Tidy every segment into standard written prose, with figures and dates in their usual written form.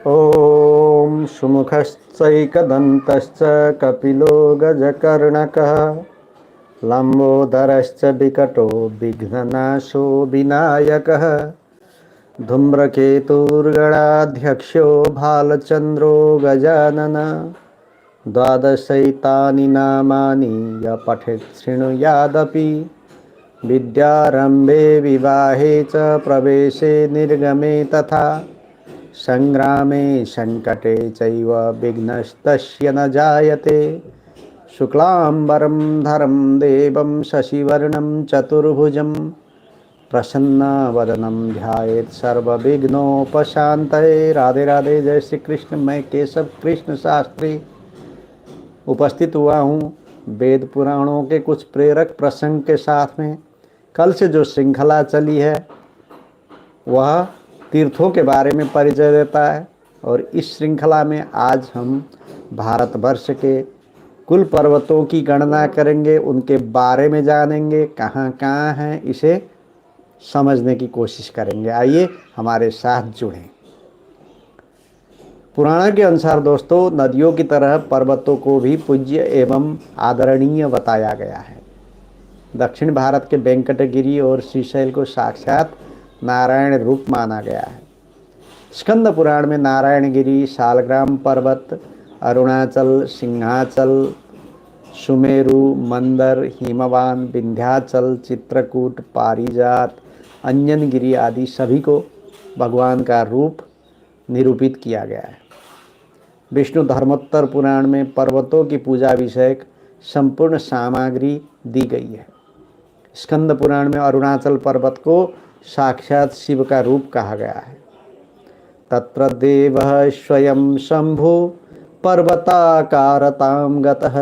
ॐ सुमुखश्चैकदन्तश्च कपिलो गजकर्णकः लम्बोदरश्च विकटो विघ्ननाशो विनायकः धूम्रकेतुर्गणाध्यक्षो भालचन्द्रो गजानन द्वादशैतानि नामानि य पठेत् शृणुयादपि विद्यारम्भे विवाहे च प्रवेशे निर्गमे तथा संग्रामे संकटे चैव विघ्नस्तस्य न जायते शुक्लांबरं धरं देवं शशिवर्णं चतुर्भुजं प्रसन्नवदनं ध्यायेत् सर्वविघ्नोपशान्तये। राधे राधे। जय श्री कृष्ण। मैं केशव कृष्ण शास्त्री उपस्थित हुआ हूँ वेद पुराणों के कुछ प्रेरक प्रसंग के साथ में। कल से जो श्रृंखला चली है वह तीर्थों के बारे में परिचय देता है और इस श्रृंखला में आज हम भारतवर्ष के कुल पर्वतों की गणना करेंगे, उनके बारे में जानेंगे, कहाँ कहाँ हैं, इसे समझने की कोशिश करेंगे। आइए हमारे साथ जुड़ें। पुराण के अनुसार दोस्तों, नदियों की तरह पर्वतों को भी पूज्य एवं आदरणीय बताया गया है। दक्षिण भारत के वेंकटगिरी और श्रीशैल को साक्षात नारायण रूप माना गया है। स्कंद पुराण में नारायणगिरी, शालग्राम पर्वत, अरुणाचल, सिंहाचल, सुमेरु, मंदर, हिमवान, विंध्याचल, चित्रकूट, पारिजात, अंजनगिरी आदि सभी को भगवान का रूप निरूपित किया गया है। विष्णु धर्मोत्तर पुराण में पर्वतों की पूजा विषयक संपूर्ण सामग्री दी गई है। स्कंद पुराण में अरुणाचल पर्वत को साक्षात शिव का रूप कहा गया है। तत्र देवः स्वयं शंभु पर्वताकारतां गतः।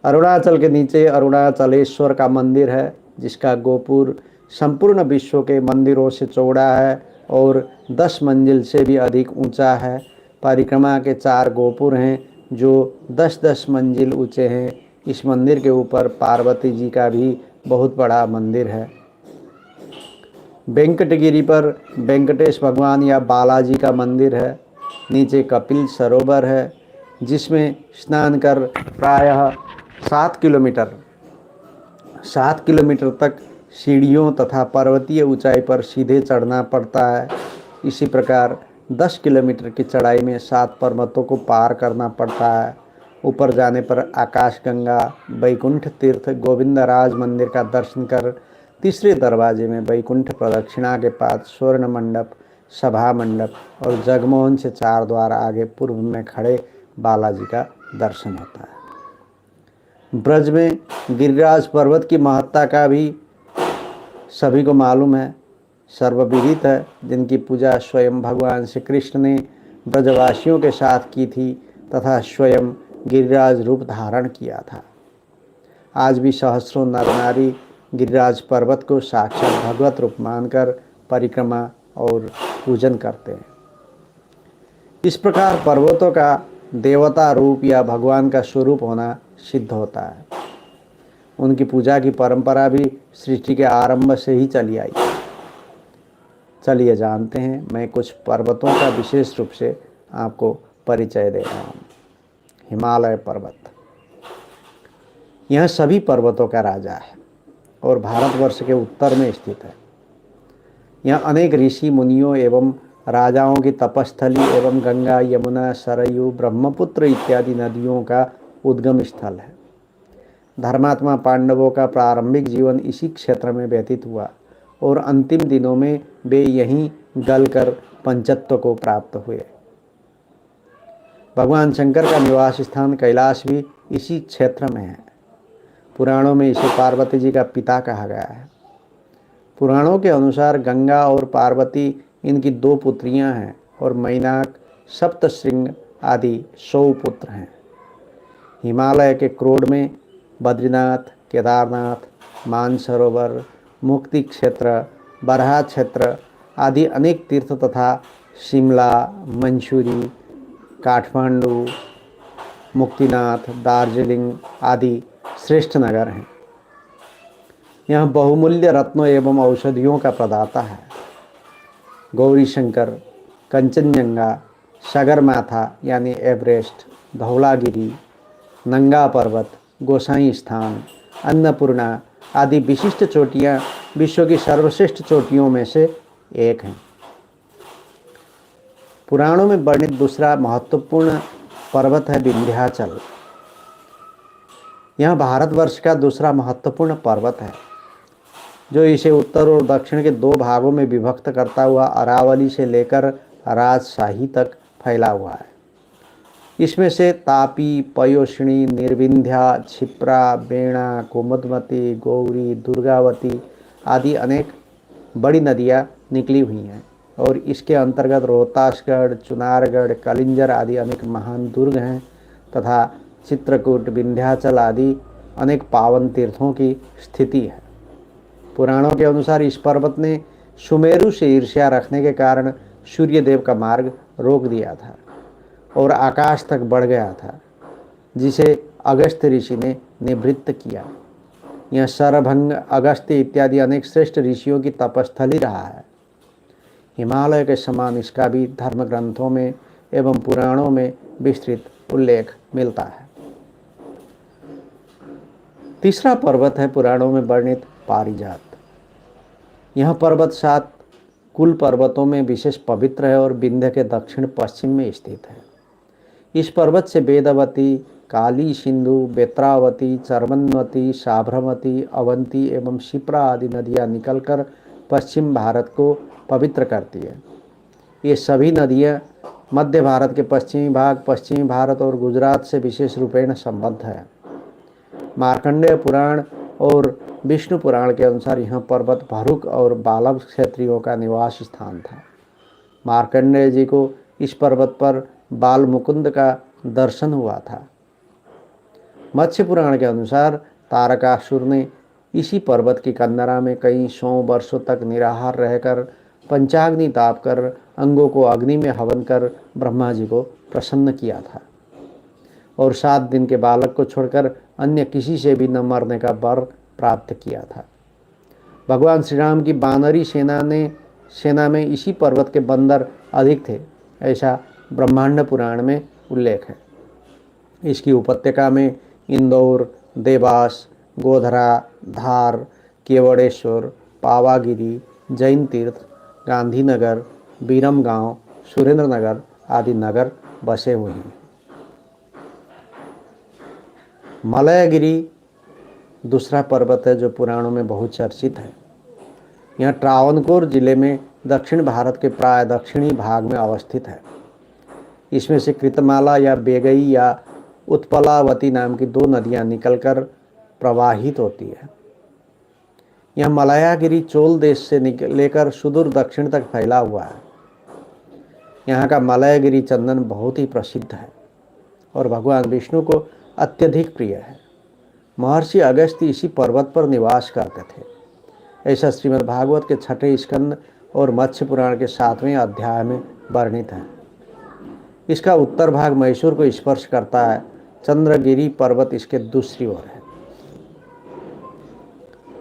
अरुणाचल के नीचे अरुणाचलेश्वर का मंदिर है, जिसका गोपुर संपूर्ण विश्व के मंदिरों से चौड़ा है और 10 मंजिल से भी अधिक ऊंचा है। परिक्रमा के 4 गोपुर हैं जो 10-10 मंजिल ऊंचे हैं। इस मंदिर के ऊपर पार्वती जी का भी बहुत बड़ा मंदिर है। वेंकटगिरी पर वेंकटेश भगवान या बालाजी का मंदिर है। नीचे कपिल सरोवर है, जिसमें स्नान कर प्रायः 7 किलोमीटर तक सीढ़ियों तथा पर्वतीय ऊंचाई पर सीधे चढ़ना पड़ता है। इसी प्रकार 10 किलोमीटर की चढ़ाई में 7 पर्वतों को पार करना पड़ता है। ऊपर जाने पर आकाशगंगा, वैकुंठ तीर्थ, गोविंदराज मंदिर का दर्शन कर तीसरे दरवाजे में वैकुंठ प्रदक्षिणा के बाद स्वर्ण मंडप, सभा मंडप और जगमोहन से 4 द्वार आगे पूर्व में खड़े बालाजी का दर्शन होता है। ब्रज में गिरिराज पर्वत की महत्ता का भी सभी को मालूम है, सर्वविदित है, जिनकी पूजा स्वयं भगवान श्री कृष्ण ने ब्रजवासियों के साथ की थी तथा स्वयं गिरिराज रूप धारण किया था। आज भी सहस्रों नर नारी गिरिराज पर्वत को साक्षात भगवत रूप मानकर परिक्रमा और पूजन करते हैं। इस प्रकार पर्वतों का देवता रूप या भगवान का स्वरूप होना सिद्ध होता है। उनकी पूजा की परंपरा भी सृष्टि के आरंभ से ही चली आई। चलिए जानते हैं। मैं कुछ पर्वतों का विशेष रूप से आपको परिचय दे रहा हूँ। हिमालय पर्वत, यह सभी पर्वतों का राजा है और भारतवर्ष के उत्तर में स्थित है। यह अनेक ऋषि मुनियों एवं राजाओं की तपस्थली एवं गंगा, यमुना, सरयू, ब्रह्मपुत्र इत्यादि नदियों का उद्गम स्थल है। धर्मात्मा पांडवों का प्रारंभिक जीवन इसी क्षेत्र में व्यतीत हुआ और अंतिम दिनों में वे यहीं गलकर पंचत्व को प्राप्त हुए। भगवान शंकर का निवास स्थान कैलाश भी इसी क्षेत्र में है। पुराणों में इसे पार्वती जी का पिता कहा गया है। पुराणों के अनुसार गंगा और पार्वती इनकी 2 पुत्रियां हैं और मैनाक, सप्तशृंग आदि 100 पुत्र हैं। हिमालय के क्रोड में बद्रीनाथ, केदारनाथ, मानसरोवर, मुक्ति क्षेत्र, बरहा क्षेत्र आदि अनेक तीर्थ तथा शिमला, मंसूरी, काठमांडू, मुक्तिनाथ, दार्जिलिंग आदि श्रेष्ठ नगर हैं। यह बहुमूल्य रत्नों एवं औषधियों का प्रदाता है। गौरी शंकर कंचनजंगा, सगरमाथा यानी एवरेस्ट, धौलागिरी, नंगा पर्वत, गोसाई स्थान, अन्नपूर्णा आदि विशिष्ट चोटियाँ विश्व की सर्वश्रेष्ठ चोटियों में से एक हैं। पुराणों में वर्णित दूसरा महत्वपूर्ण पर्वत है विंध्याचल। यह भारतवर्ष का दूसरा महत्वपूर्ण पर्वत है, जो इसे उत्तर और दक्षिण के दो भागों में विभक्त करता हुआ अरावली से लेकर राजशाही तक फैला हुआ है। इसमें से तापी, पयोष्णी, निर्विंध्या, क्षिप्रा, बेणा, कुमुदमती, गौरी, दुर्गावती आदि अनेक बड़ी नदियाँ निकली हुई हैं और इसके अंतर्गत रोहतासगढ़, चुनारगढ़, कलिंजर आदि अनेक महान दुर्ग हैं तथा चित्रकूट, विंध्याचल आदि अनेक पावन तीर्थों की स्थिति है। पुराणों के अनुसार इस पर्वत ने सुमेरु से ईर्ष्या रखने के कारण सूर्यदेव का मार्ग रोक दिया था और आकाश तक बढ़ गया था, जिसे अगस्त्य ऋषि ने निवृत्त किया। यह शरभंग, अगस्त्य इत्यादि अनेक श्रेष्ठ ऋषियों की तपस्थली रहा है। हिमालय के समान इसका भी धर्म ग्रंथों में एवं पुराणों में विस्तृत उल्लेख मिलता है। तीसरा पर्वत है पुराणों में वर्णित पारिजात। यह पर्वत 7 कुल पर्वतों में विशेष पवित्र है और विंध्य के दक्षिण पश्चिम में स्थित है। इस पर्वत से वेदवती, काली सिंधु, बेत्रावती, चर्मन्वती, साबरमती, अवंती एवं शिप्रा आदि नदियाँ निकलकर पश्चिम भारत को पवित्र करती है। ये सभी नदियाँ मध्य भारत के पश्चिमी भाग, पश्चिमी भारत और गुजरात से विशेष रूपेण संबद्ध है। मार्कंडेय पुराण और विष्णु पुराण के अनुसार यह पर्वत भरुक और बालव क्षेत्रियों का निवास स्थान था। मार्कंडेय जी को इस पर्वत पर बाल मुकुंद का दर्शन हुआ था। मत्स्य पुराण के अनुसार तारकासुर ने इसी पर्वत की कंदरा में कई 100 वर्षों तक निराहार रहकर पंचाग्नि ताप कर अंगों को अग्नि में हवन कर ब्रह्मा जी को प्रसन्न किया था और 7 दिन के बालक को छोड़कर अन्य किसी से भी न मरने का वर प्राप्त किया था। भगवान श्री राम की बानरी सेना में इसी पर्वत के बंदर अधिक थे, ऐसा ब्रह्मांड पुराण में उल्लेख है। इसकी उपत्यका में इंदौर, देवास, गोधरा, धार, केवड़ेश्वर, पावागिरी, जैन तीर्थ, गांधीनगर, बीरमगांव, सुरेंद्रनगर आदि नगर बसे हुए हैं। मलयगिरी दूसरा पर्वत है जो पुराणों में बहुत चर्चित है। यह ट्रावणकोर जिले में दक्षिण भारत के प्राय दक्षिणी भाग में अवस्थित है। इसमें से कृतमाला या बेगई या उत्पलावती नाम की 2 नदियां निकलकर प्रवाहित होती है। यह मलयागिरी चोल देश से लेकर सुदूर दक्षिण तक फैला हुआ है। यहाँ का मलयगिरी चंदन बहुत ही प्रसिद्ध है और भगवान विष्णु को अत्यधिक प्रिय है। महर्षि अगस्त्य इसी पर्वत पर निवास करते थे, ऐसा श्रीमद् भागवत के 6ठे स्कंद और मत्स्य पुराण के 7वें अध्याय में वर्णित है। इसका उत्तर भाग मैसूर को स्पर्श करता है। चंद्रगिरी पर्वत इसके दूसरी ओर है।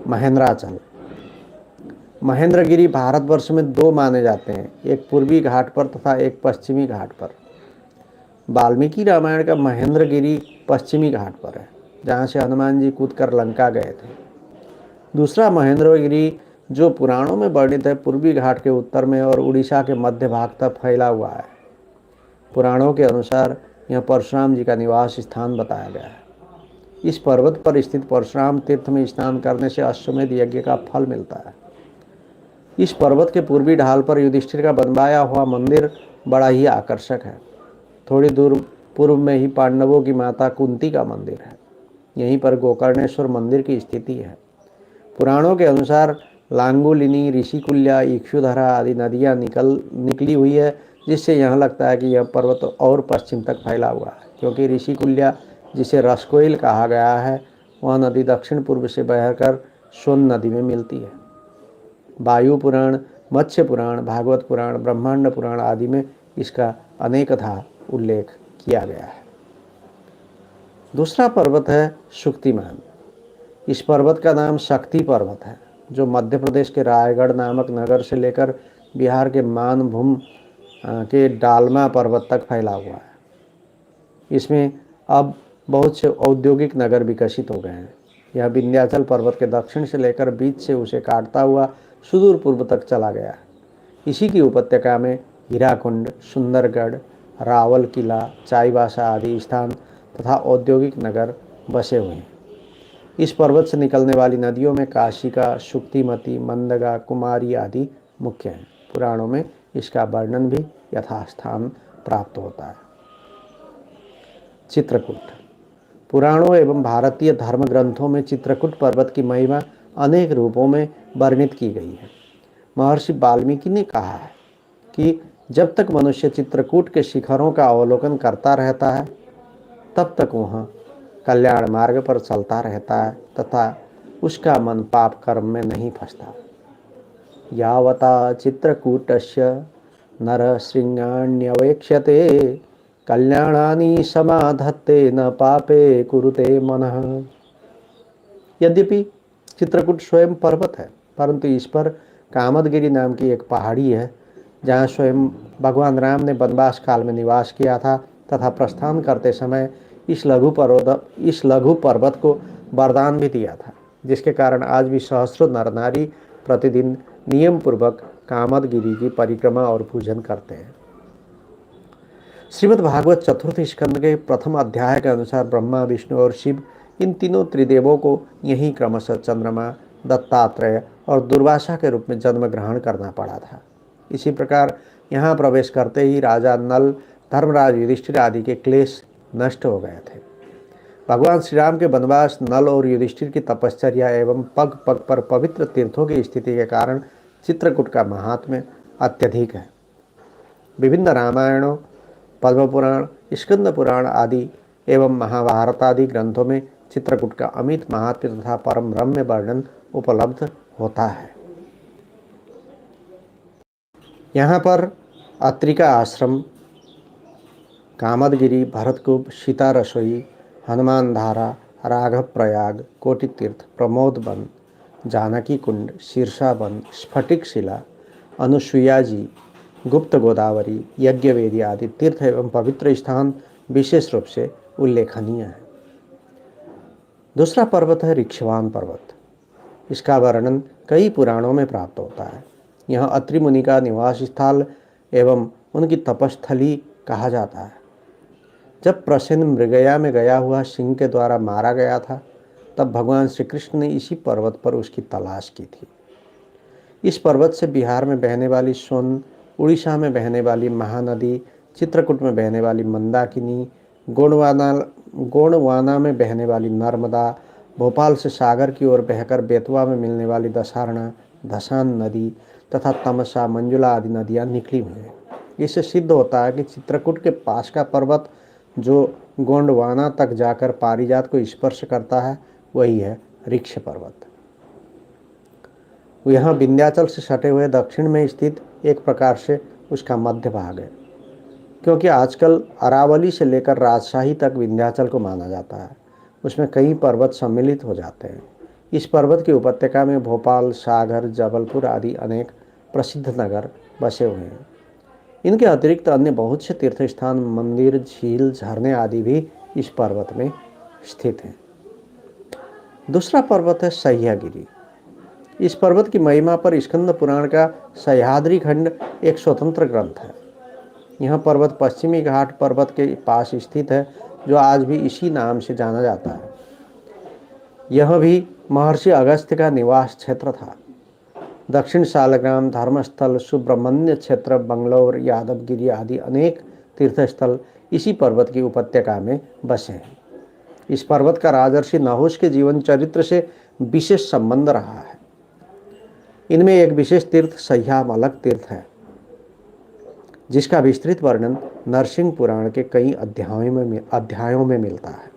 महेंद्राचल। महेंद्रगिरी भारतवर्ष में 2 माने जाते हैं, एक पूर्वी घाट पर तथा एक पश्चिमी घाट पर। वाल्मीकि रामायण का महेंद्रगिरी पश्चिमी घाट पर है, जहाँ से हनुमान जी कूदकर लंका गए थे। दूसरा महेंद्रगिरी जो पुराणों में वर्णित है, पूर्वी घाट के उत्तर में और उड़ीसा के मध्य भाग तक फैला हुआ है। पुराणों के अनुसार यह परशुराम जी का निवास स्थान बताया गया है। इस पर्वत पर स्थित परशुराम तीर्थ में स्नान करने से अश्वमेध यज्ञ का फल मिलता है। इस पर्वत के पूर्वी ढाल पर युधिष्ठिर का बनवाया हुआ मंदिर बड़ा ही आकर्षक है। थोड़ी दूर पूर्व में ही पांडवों की माता कुंती का मंदिर है। यहीं पर गोकर्णेश्वर मंदिर की स्थिति है। पुराणों के अनुसार लांगुलिनी, ऋषिकुल्या, इक्षुधरा आदि नदियाँ निकली हुई है, जिससे यह लगता है कि यह पर्वत और पश्चिम तक फैला हुआ है, क्योंकि ऋषिकुल्या जिसे रसकोइल कहा गया है, वह नदी दक्षिण पूर्व से बहकर सोन नदी में मिलती है। वायु पुराण, मत्स्य पुराण, भागवत पुराण, ब्रह्मांड पुराण आदि में इसका अनेकथा उल्लेख किया गया है। दूसरा पर्वत है शुक्तिमान। इस पर्वत का नाम शक्ति पर्वत है, जो मध्य प्रदेश के रायगढ़ नामक नगर से लेकर बिहार के के डालमा पर्वत तक फैला हुआ है। इसमें अब बहुत से औद्योगिक नगर विकसित हो गए हैं। यह विंध्याचल पर्वत के दक्षिण से लेकर बीच से उसे काटता हुआ सुदूर पूर्व तक चला गया है। इसी की उपत्यका में हीराकुंड, सुंदरगढ़, रावल किला, चाईबासा आदि स्थान तथा औद्योगिक नगर बसे हुए हैं। इस पर्वत से निकलने वाली नदियों में काशिका, शुक्तिमती, मंदगा, कुमारी आदि मुख्य हैं। पुराणों में इसका वर्णन भी यथास्थान प्राप्त होता है। चित्रकूट। पुराणों एवं भारतीय धर्म ग्रंथों में चित्रकूट पर्वत की महिमा अनेक रूपों में वर्णित की गई है। महर्षि वाल्मीकि ने कहा है कि जब तक मनुष्य चित्रकूट के शिखरों का अवलोकन करता रहता है तब तक वह कल्याण मार्ग पर चलता रहता है तथा उसका मन पाप कर्म में नहीं फंसता। यावता चित्रकूटस्य नर श्रृंगाण्यवेक्ष्यते कल्याणानि समाधत्ते न पापे कुरुते मनः। यद्यपि चित्रकूट स्वयं पर्वत है, परंतु इस पर कामदगिरी नाम की एक पहाड़ी है जहाँ स्वयं भगवान राम ने वनवास काल में निवास किया था तथा प्रस्थान करते समय इस लघु पर्वत को वरदान भी दिया था, जिसके कारण आज भी सहस्रों नर नारी प्रतिदिन नियम पूर्वक कामदगिरी की परिक्रमा और पूजन करते हैं। श्रीमद् भागवत चतुर्थ स्कंद के प्रथम अध्याय के अनुसार ब्रह्मा, विष्णु और शिव इन तीनों त्रिदेवों को यहीं क्रमशः चंद्रमा, दत्तात्रेय और दुर्वासा के रूप में जन्म ग्रहण करना पड़ा था। इसी प्रकार यहाँ प्रवेश करते ही राजा नल, धर्मराज युधिष्ठिर आदि के क्लेश नष्ट हो गए थे। भगवान श्री राम के वनवास, नल और युधिष्ठिर की तपश्चर्या एवं पग पग पर पवित्र तीर्थों की स्थिति के कारण चित्रकूट का महात्म्य अत्यधिक है। विभिन्न रामायणों, पद्म पुराण, स्कंद पुराण आदि एवं महाभारत आदि ग्रंथों में चित्रकूट का अमित महात्म्य तथा परम रम्य वर्णन उपलब्ध होता है। यहाँ पर अत्रिका आश्रम, कामदगिरी, भरतकूप, सीता रसोई, हनुमान धारा, राघव प्रयाग, कोटि तीर्थ, प्रमोद वन, जानकी कुंड, शीर्षा वन, स्फटिक शिला, अनुसुईया जी, गुप्त गोदावरी, यज्ञवेदी आदि तीर्थ एवं पवित्र स्थान विशेष रूप से उल्लेखनीय है। दूसरा पर्वत है ऋक्षवान पर्वत। इसका वर्णन कई पुराणों में प्राप्त होता है। यह अत्रि मुनि का निवास स्थल एवं उनकी तपस्थली कहा जाता है। जब प्रसेन मृगया में गया हुआ सिंह के द्वारा मारा गया था तब भगवान श्री कृष्ण ने इसी पर्वत पर उसकी तलाश की थी। इस पर्वत से बिहार में बहने वाली सोन, उड़ीसा में बहने वाली महानदी, चित्रकूट में बहने वाली मंदाकिनी, गोंडवाना में बहने वाली नर्मदा, भोपाल से सागर की ओर बहकर बेतवा में मिलने वाली दसारणा, धसान नदी तथा तमसा, मंजुला आदि नदियाँ निकली हुई हैं। इससे सिद्ध होता है कि चित्रकूट के पास का पर्वत जो गोंडवाना तक जाकर पारिजात को स्पर्श करता है वही है ऋक्ष पर्वत। यहाँ विंध्याचल से सटे हुए दक्षिण में स्थित एक प्रकार से उसका मध्य भाग है, क्योंकि आजकल अरावली से लेकर राजशाही तक विंध्याचल को माना जाता है। उसमें कई पर्वत सम्मिलित हो जाते हैं। इस पर्वत की उपत्यका में भोपाल, सागर, जबलपुर आदि अनेक प्रसिद्ध नगर बसे हुए हैं। इनके अतिरिक्त अन्य बहुत से तीर्थ स्थान, मंदिर, झील, झरने आदि भी इस पर्वत में स्थित हैं। दूसरा पर्वत है सह्यागिरी। इस पर्वत की महिमा पर स्कंद पुराण का सह्याद्री खंड एक स्वतंत्र ग्रंथ है। यह पर्वत पश्चिमी घाट पर्वत के पास स्थित है, जो आज भी इसी नाम से जाना जाता है। यह भी महर्षि अगस्त्य का निवास क्षेत्र था। दक्षिण शालग्राम, धर्मस्थल, सुब्रह्मण्य क्षेत्र, बंगलौर, यादवगिरी आदि अनेक तीर्थस्थल इसी पर्वत की उपत्यका में बसे हैं। इस पर्वत का राजर्षि नहुष के जीवन चरित्र से विशेष संबंध रहा है। इनमें एक विशेष तीर्थ सह्यामलक तीर्थ है, जिसका विस्तृत वर्णन नरसिंह पुराण के कई अध्यायों में मिलता है।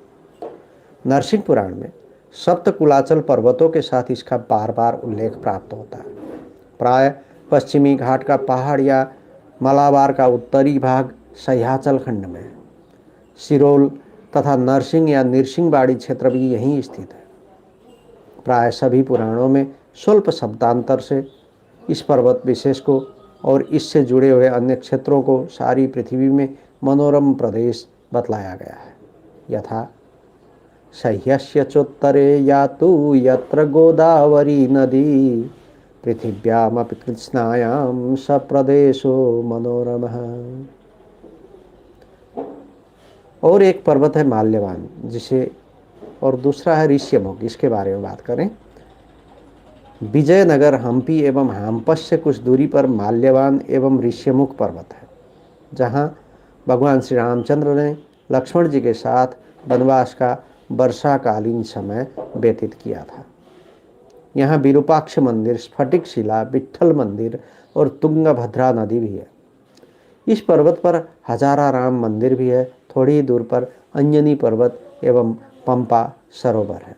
नरसिंह पुराण में सप्तकुलाचल पर्वतों के साथ इसका बार बार उल्लेख प्राप्त होता है। प्राय पश्चिमी घाट का पहाड़ या मलाबार का उत्तरी भाग सह्याचल खंड में है। सिरोल तथा नरसिंह या निरसिंहबाड़ी क्षेत्र भी यहीं स्थित है। प्राय सभी पुराणों में स्वल्प शब्दांतर से इस पर्वत विशेष को और इससे जुड़े हुए अन्य क्षेत्रों को सारी पृथ्वी में मनोरम प्रदेश बतलाया गया है। यथा सह्यस्य चोत्तरे या तो यत्र गोदावरी नदी पृथिव्यामपि कृत्स्नायां स प्रदेशो मनोरमः। और एक पर्वत है माल्यवान, जिसे, और दूसरा है ऋष्यमुख। इसके बारे में बात करें, विजयनगर, हम्पी एवं हाम्पस से कुछ दूरी पर माल्यवान एवं ऋष्यमुख पर्वत है, जहाँ भगवान श्री रामचंद्र ने लक्ष्मण जी के साथ वनवास का वर्षाकालीन समय व्यतीत किया था। यहाँ विरूपाक्ष मंदिर, स्फटिक शिला, विट्ठल मंदिर और तुंगभद्रा नदी भी है। इस पर्वत पर हजारा राम मंदिर भी है। थोड़ी ही दूर पर अंजनी पर्वत एवं पंपा सरोवर है।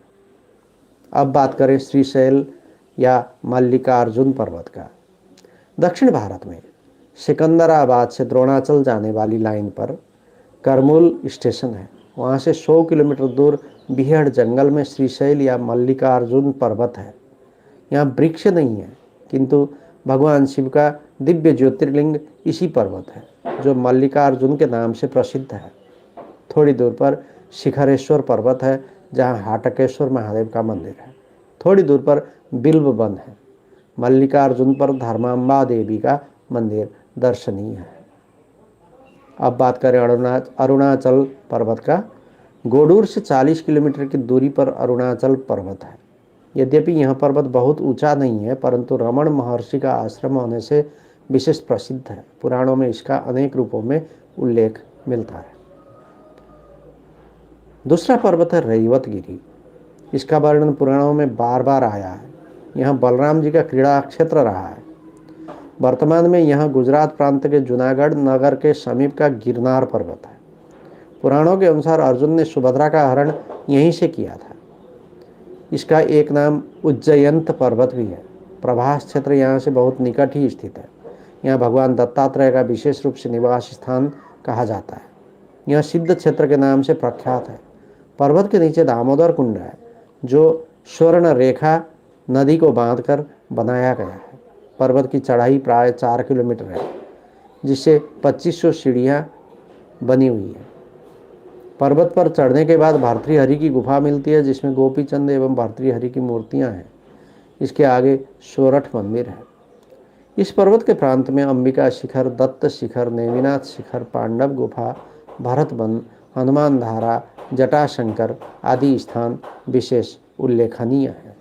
अब बात करें श्रीशैल या मल्लिकार्जुन पर्वत का। दक्षिण भारत में सिकंदराबाद से द्रोणाचल जाने वाली लाइन पर करमुल स्टेशन है। वहाँ से 100 किलोमीटर दूर बिहड़ जंगल में श्रीशैल या मल्लिकार्जुन पर्वत है। यहाँ वृक्ष नहीं है, किंतु भगवान शिव का दिव्य ज्योतिर्लिंग इसी पर्वत है, जो मल्लिकार्जुन के नाम से प्रसिद्ध है। थोड़ी दूर पर शिखरेश्वर पर्वत है, जहाँ हाटकेश्वर महादेव का मंदिर है। थोड़ी दूर पर बिल्व वन है। मल्लिकार्जुन पर धर्मांबा देवी का मंदिर दर्शनीय है। अब बात करें अरुणाचल पर्वत का। गोडूर से 40 किलोमीटर की दूरी पर अरुणाचल पर्वत है। यद्यपि यह पर्वत बहुत ऊंचा नहीं है, परंतु रमण महर्षि का आश्रम होने से विशेष प्रसिद्ध है। पुराणों में इसका अनेक रूपों में उल्लेख मिलता है। दूसरा पर्वत है रैवतगिरी। इसका वर्णन पुराणों में बार बार आया है। यहाँ बलराम जी का क्रीड़ा क्षेत्र रहा है। वर्तमान में यह गुजरात प्रांत के जूनागढ़ नगर के समीप का गिरनार पर्वत है। पुराणों के अनुसार अर्जुन ने सुभद्रा का हरण यहीं से किया था। इसका एक नाम उज्जयंत पर्वत भी है। प्रभास क्षेत्र यहाँ से बहुत निकट ही स्थित है। यहाँ भगवान दत्तात्रेय का विशेष रूप से निवास स्थान कहा जाता है। यह सिद्ध क्षेत्र के नाम से प्रख्यात है। पर्वत के नीचे दामोदर कुंड है, जो स्वर्ण रेखा नदी को बांधकर बनाया गया है। पर्वत की चढ़ाई प्राय 4 किलोमीटर है, जिससे 2500 सीढ़ियाँ बनी हुई है। पर्वत पर चढ़ने के बाद भर्तृहरि की गुफा मिलती है, जिसमें गोपीचंद एवं भर्तृहरि की मूर्तियां हैं। इसके आगे सोरठ मंदिर है। इस पर्वत के प्रांत में अंबिका शिखर, दत्त शिखर, नेमिनाथ शिखर, पांडव गुफा, भरत वन, हनुमान धारा, जटाशंकर आदि स्थान विशेष उल्लेखनीय है।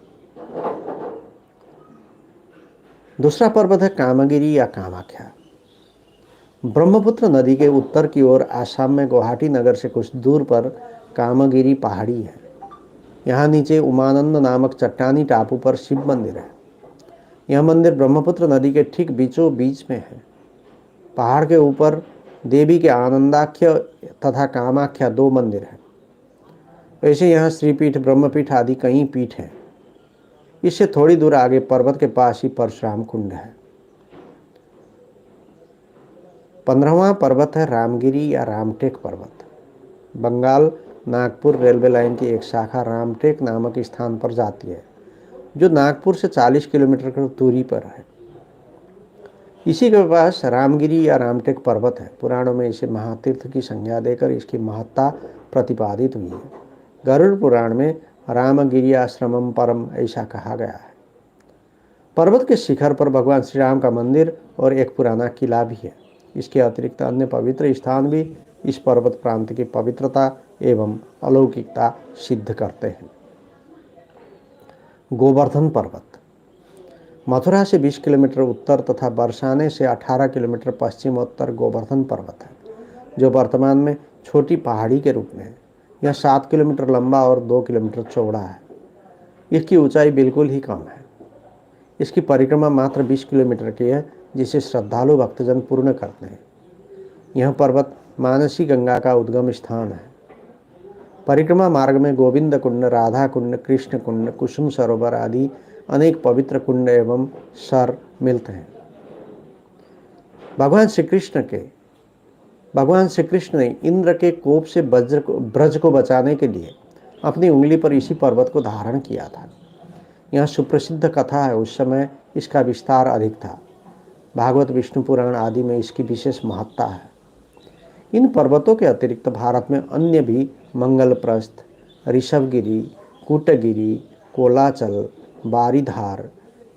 दूसरा पर्वत है कामगिरी या कामाख्या। ब्रह्मपुत्र नदी के उत्तर की ओर आसाम में गुवाहाटी नगर से कुछ दूर पर कामगिरी पहाड़ी है। यहाँ नीचे उमानंद नामक चट्टानी टापू पर शिव मंदिर है। यह मंदिर ब्रह्मपुत्र नदी के ठीक बीचों बीच में है। पहाड़ के ऊपर देवी के आनंदाख्य तथा कामाख्या 2 मंदिर हैं। वैसे यहाँ श्रीपीठ, ब्रह्मपीठ आदि कई पीठ हैं। इससे थोड़ी दूर आगे पर्वत के पास ही परशुराम कुंड है। 15वां पर्वत है रामगिरी या रामटेक पर्वत। बंगाल नागपुर रेलवे लाइन की एक शाखा रामटेक नामक स्थान पर जाती है, जो नागपुर से 40 किलोमीटर की दूरी पर है। इसी के पास रामगिरी या रामटेक पर्वत है। पुराणों में इसे महातीर्थ की संज्ञा देकर इसकी महत्ता प्रतिपादित हुई है। गरुड़ पुराण में रामगिरी आश्रमम परम ऐसा कहा गया है। पर्वत के शिखर पर भगवान श्री राम का मंदिर और एक पुराना किला भी है। इसके अतिरिक्त अन्य पवित्र स्थान भी इस पर्वत प्रांत की पवित्रता एवं अलौकिकता सिद्ध करते हैं। गोवर्धन पर्वत मथुरा से 20 किलोमीटर उत्तर तथा बरसाने से 18 किलोमीटर पश्चिमोत्तर गोवर्धन पर्वत है, जो वर्तमान में छोटी पहाड़ी के रूप में है। यह 7 किलोमीटर लंबा और 2 किलोमीटर चौड़ा है। इसकी ऊंचाई बिल्कुल ही कम है। इसकी परिक्रमा मात्र 20 किलोमीटर की है, जिसे श्रद्धालु भक्तजन पूर्ण करते हैं। यह पर्वत मानसी गंगा का उद्गम स्थान है। परिक्रमा मार्ग में गोविंद कुंड, राधा कुंड, कृष्ण कुंड, कुसुम सरोवर आदि अनेक पवित्र कुंड एवं सर मिलते हैं। भगवान श्री कृष्ण ने इंद्र के कोप से ब्रज को बचाने के लिए अपनी उंगली पर इसी पर्वत को धारण किया था। यह सुप्रसिद्ध कथा है। उस समय इसका विस्तार अधिक था। भागवत, विष्णु पुराण आदि में इसकी विशेष महत्ता है। इन पर्वतों के अतिरिक्त भारत में अन्य भी मंगलप्रस्थ, ऋषभगिरी, कूटगिरी, कोलाचल, बारीधार,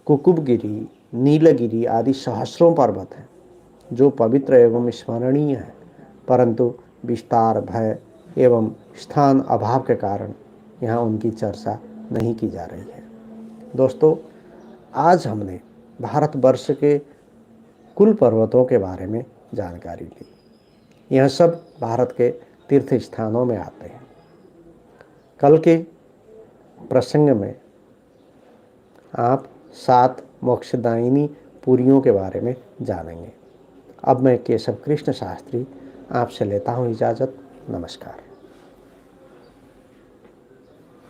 कुकुबगिरी, नीलगिरी आदि सहस्रों पर्वत हैं जो पवित्र एवं स्मरणीय हैं, परंतु विस्तार, भय एवं स्थान अभाव के कारण यहाँ उनकी चर्चा नहीं की जा रही है। दोस्तों, आज हमने भारतवर्ष के कुल पर्वतों के बारे में जानकारी ली। यह सब भारत के तीर्थ स्थानों में आते हैं। कल के प्रसंग में आप 7 मोक्षदायिनी पुरियों के बारे में जानेंगे। अब मैं केशव कृष्ण शास्त्री आपसे लेता हूँ इजाज़त। नमस्कार।